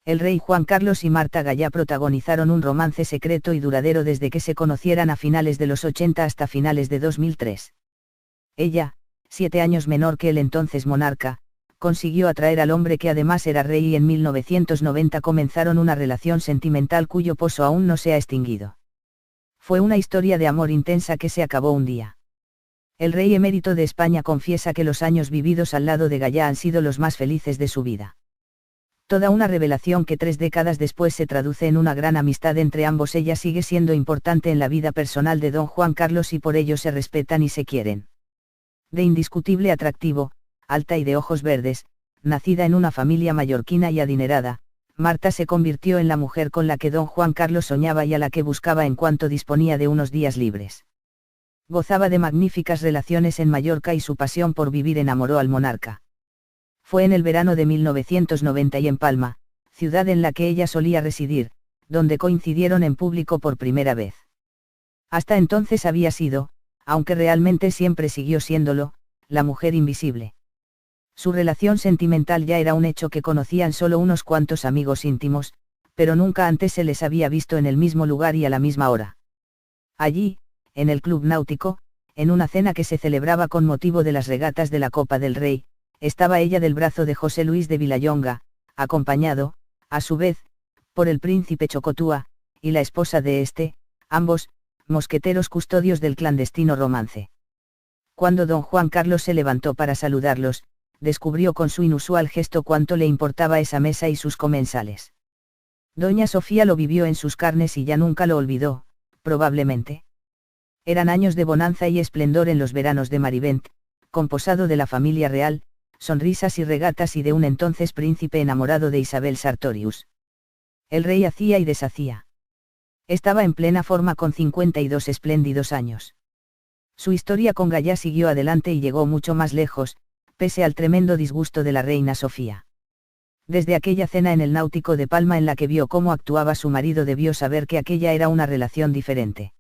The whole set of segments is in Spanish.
El rey Juan Carlos y Marta Gallá protagonizaron un romance secreto y duradero desde que se conocieran a finales de los 80 hasta finales de 2003. Ella, 7 años menor que el entonces monarca, consiguió atraer al hombre que además era rey y en 1990 comenzaron una relación sentimental cuyo pozo aún no se ha extinguido. Fue una historia de amor intensa que se acabó un día. El rey emérito de España confiesa que los años vividos al lado de Gallá han sido los más felices de su vida. Toda una revelación que 3 décadas después se traduce en una gran amistad entre ambos. Ella sigue siendo importante en la vida personal de don Juan Carlos y por ello se respetan y se quieren. De indiscutible atractivo, alta y de ojos verdes, nacida en una familia mallorquina y adinerada, Marta se convirtió en la mujer con la que don Juan Carlos soñaba y a la que buscaba en cuanto disponía de unos días libres. Gozaba de magníficas relaciones en Mallorca y su pasión por vivir enamoró al monarca. Fue en el verano de 1990 y en Palma, ciudad en la que ella solía residir, donde coincidieron en público por primera vez. Hasta entonces había sido, aunque realmente siempre siguió siéndolo, la mujer invisible. Su relación sentimental ya era un hecho que conocían solo unos cuantos amigos íntimos, pero nunca antes se les había visto en el mismo lugar y a la misma hora. Allí, en el Club Náutico, en una cena que se celebraba con motivo de las regatas de la Copa del Rey, estaba ella del brazo de José Luis de Vilallonga, acompañado, a su vez, por el príncipe Chocotúa, y la esposa de este, ambos, mosqueteros custodios del clandestino romance. Cuando don Juan Carlos se levantó para saludarlos, descubrió con su inusual gesto cuánto le importaba esa mesa y sus comensales. Doña Sofía lo vivió en sus carnes y ya nunca lo olvidó, probablemente. Eran años de bonanza y esplendor en los veranos de Marivent, composado de la familia real, sonrisas y regatas y de un entonces príncipe enamorado de Isabel Sartorius. El rey hacía y deshacía. Estaba en plena forma con 52 espléndidos años. Su historia con Gallá siguió adelante y llegó mucho más lejos, pese al tremendo disgusto de la reina Sofía. Desde aquella cena en el Náutico de Palma en la que vio cómo actuaba su marido debió saber que aquella era una relación diferente.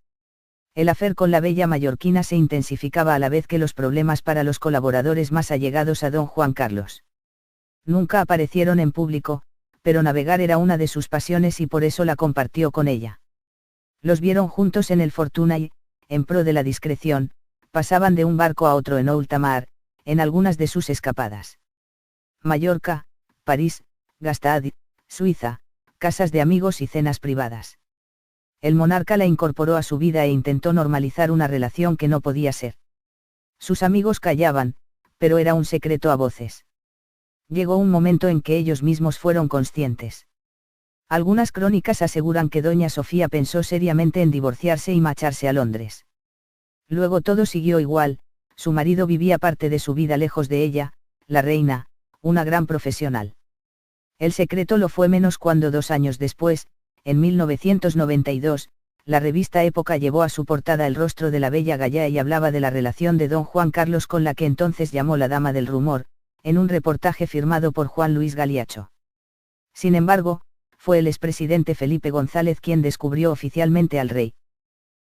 El affair con la bella mallorquina se intensificaba a la vez que los problemas para los colaboradores más allegados a don Juan Carlos. Nunca aparecieron en público, pero navegar era una de sus pasiones y por eso la compartió con ella. Los vieron juntos en el Fortuna y, en pro de la discreción, pasaban de un barco a otro en Outamar, en algunas de sus escapadas. Mallorca, París, Gstaad, Suiza, casas de amigos y cenas privadas. El monarca la incorporó a su vida e intentó normalizar una relación que no podía ser. Sus amigos callaban, pero era un secreto a voces. Llegó un momento en que ellos mismos fueron conscientes. Algunas crónicas aseguran que doña Sofía pensó seriamente en divorciarse y marcharse a Londres. Luego todo siguió igual, su marido vivía parte de su vida lejos de ella, la reina, una gran profesional. El secreto lo fue menos cuando 2 años después, en 1992, la revista Época llevó a su portada el rostro de la bella Gallá y hablaba de la relación de don Juan Carlos con la que entonces llamó la dama del rumor, en un reportaje firmado por Juan Luis Galiacho. Sin embargo, fue el expresidente Felipe González quien descubrió oficialmente al rey.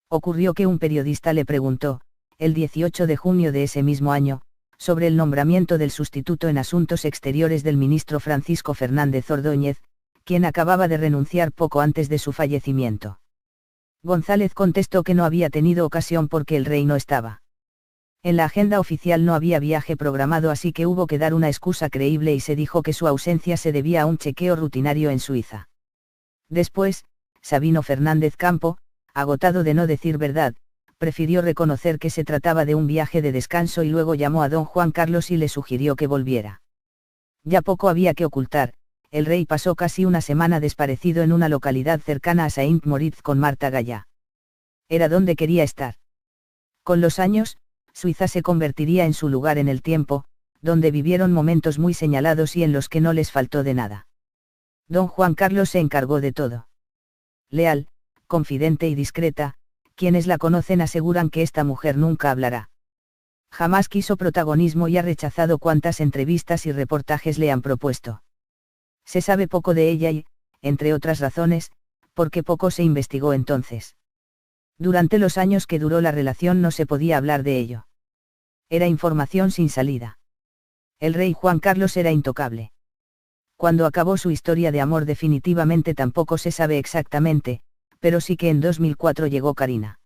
Ocurrió que un periodista le preguntó, el 18 de junio de ese mismo año, sobre el nombramiento del sustituto en Asuntos Exteriores del ministro Francisco Fernández Ordóñez, quien acababa de renunciar poco antes de su fallecimiento. González contestó que no había tenido ocasión porque el rey no estaba. En la agenda oficial no había viaje programado, así que hubo que dar una excusa creíble y se dijo que su ausencia se debía a un chequeo rutinario en Suiza. Después, Sabino Fernández Campo, agotado de no decir verdad, prefirió reconocer que se trataba de un viaje de descanso y luego llamó a don Juan Carlos y le sugirió que volviera. Ya poco había que ocultar. El rey pasó casi una semana desaparecido en una localidad cercana a Saint-Moritz con Marta Gallá. Era donde quería estar. Con los años, Suiza se convertiría en su lugar en el tiempo, donde vivieron momentos muy señalados y en los que no les faltó de nada. Don Juan Carlos se encargó de todo. Leal, confidente y discreta, quienes la conocen aseguran que esta mujer nunca hablará. Jamás quiso protagonismo y ha rechazado cuantas entrevistas y reportajes le han propuesto. Se sabe poco de ella y, entre otras razones, porque poco se investigó entonces. Durante los años que duró la relación no se podía hablar de ello. Era información sin salida. El rey Juan Carlos era intocable. Cuando acabó su historia de amor definitivamente tampoco se sabe exactamente, pero sí que en 2004 llegó Carina.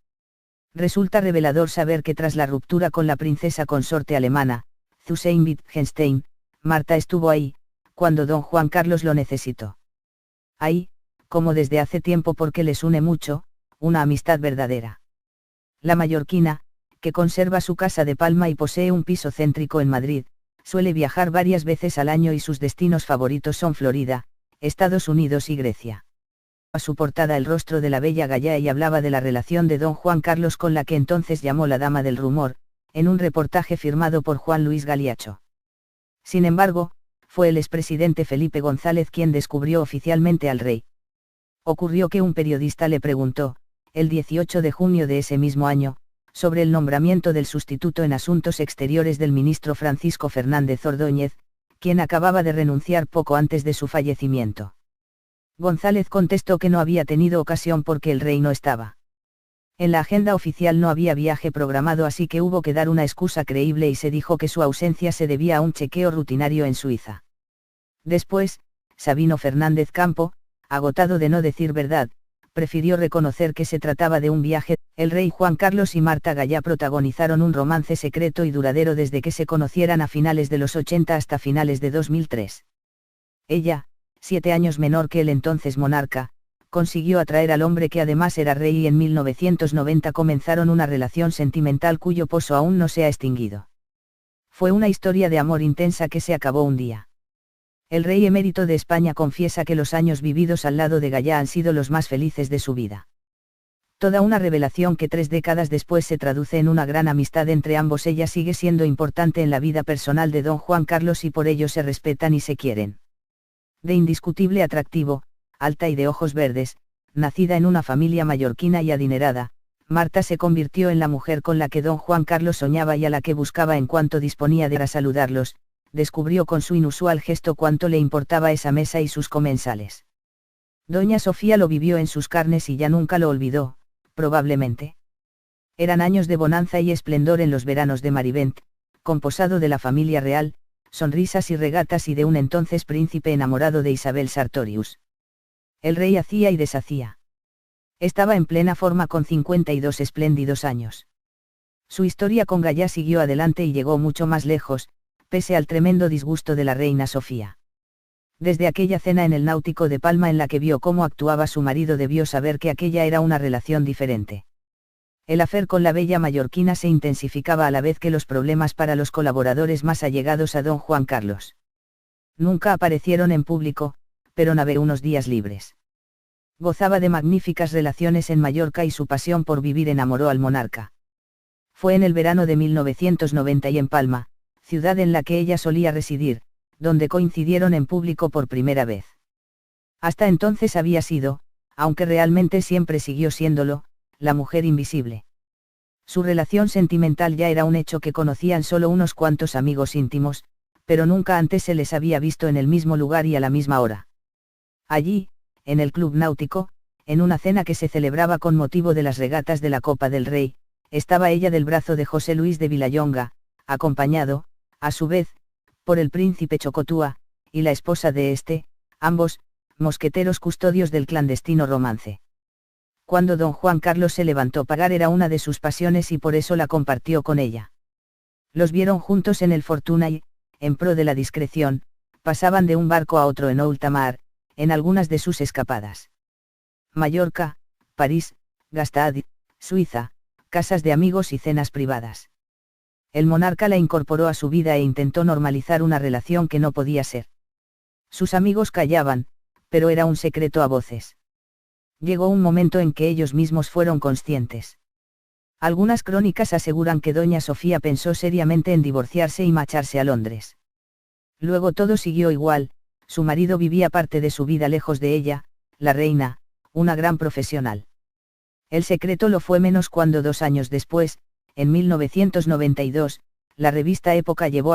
Resulta revelador saber que tras la ruptura con la princesa consorte alemana, Zusein Wittgenstein, Marta estuvo ahí, cuando don Juan Carlos lo necesitó. Ahí, como desde hace tiempo porque les une mucho, una amistad verdadera. La mallorquina, que conserva su casa de Palma y posee un piso céntrico en Madrid, suele viajar varias veces al año y sus destinos favoritos son Florida, Estados Unidos y Grecia. A su portada el rostro de la bella Gallá y hablaba de la relación de don Juan Carlos con la que entonces llamó la dama del rumor, en un reportaje firmado por Juan Luis Galiacho. Sin embargo, fue el expresidente Felipe González quien descubrió oficialmente al rey. Ocurrió que un periodista le preguntó, el 18 de junio de ese mismo año, sobre el nombramiento del sustituto en Asuntos Exteriores del ministro Francisco Fernández Ordóñez, quien acababa de renunciar poco antes de su fallecimiento. González contestó que no había tenido ocasión porque el rey no estaba. En la agenda oficial no había viaje programado, así que hubo que dar una excusa creíble y se dijo que su ausencia se debía a un chequeo rutinario en Suiza. Después, Sabino Fernández Campo, agotado de no decir verdad, prefirió reconocer que se trataba de un viaje. El rey Juan Carlos y Marta Gallá protagonizaron un romance secreto y duradero desde que se conocieran a finales de los 80 hasta finales de 2003. Ella, 7 años menor que el entonces monarca, consiguió atraer al hombre que además era rey y en 1990 comenzaron una relación sentimental cuyo pozo aún no se ha extinguido. Fue una historia de amor intensa que se acabó un día. El rey emérito de España confiesa que los años vividos al lado de Gallá han sido los más felices de su vida. Toda una revelación que 3 décadas después se traduce en una gran amistad entre ambos. Ella sigue siendo importante en la vida personal de don Juan Carlos y por ello se respetan y se quieren. De indiscutible atractivo, alta y de ojos verdes, nacida en una familia mallorquina y adinerada, Marta se convirtió en la mujer con la que don Juan Carlos soñaba y a la que buscaba en cuanto disponía de ir a saludarlos. Descubrió con su inusual gesto cuánto le importaba esa mesa y sus comensales. Doña Sofía lo vivió en sus carnes y ya nunca lo olvidó, probablemente. Eran años de bonanza y esplendor en los veranos de Marivent, composado de la familia real, sonrisas y regatas y de un entonces príncipe enamorado de Isabel Sartorius. El rey hacía y deshacía. Estaba en plena forma con 52 espléndidos años. Su historia con Gallá siguió adelante y llegó mucho más lejos, pese al tremendo disgusto de la reina Sofía. Desde aquella cena en el Náutico de Palma en la que vio cómo actuaba su marido debió saber que aquella era una relación diferente. El afer con la bella mallorquina se intensificaba a la vez que los problemas para los colaboradores más allegados a don Juan Carlos. Nunca aparecieron en público, pero navegó unos días libres. Gozaba de magníficas relaciones en Mallorca y su pasión por vivir enamoró al monarca. Fue en el verano de 1990 y en Palma, ciudad en la que ella solía residir, donde coincidieron en público por primera vez. Hasta entonces había sido, aunque realmente siempre siguió siéndolo, la mujer invisible. Su relación sentimental ya era un hecho que conocían solo unos cuantos amigos íntimos, pero nunca antes se les había visto en el mismo lugar y a la misma hora. Allí, en el Club Náutico, en una cena que se celebraba con motivo de las regatas de la Copa del Rey, estaba ella del brazo de José Luis de Vilallonga, acompañado, a su vez, por el príncipe Chocotúa, y la esposa de este, ambos, mosqueteros custodios del clandestino romance. Cuando don Juan Carlos se levantó, pagar era una de sus pasiones y por eso la compartió con ella. Los vieron juntos en el Fortuna y, en pro de la discreción, pasaban de un barco a otro en Outamar, en algunas de sus escapadas. Mallorca, París, Gstaad, Suiza, casas de amigos y cenas privadas. El monarca la incorporó a su vida e intentó normalizar una relación que no podía ser. Sus amigos callaban, pero era un secreto a voces. Llegó un momento en que ellos mismos fueron conscientes. Algunas crónicas aseguran que doña Sofía pensó seriamente en divorciarse y marcharse a Londres. Luego todo siguió igual, su marido vivía parte de su vida lejos de ella, la reina, una gran profesional. El secreto lo fue menos cuando 2 años después, en 1992, la revista Época llevó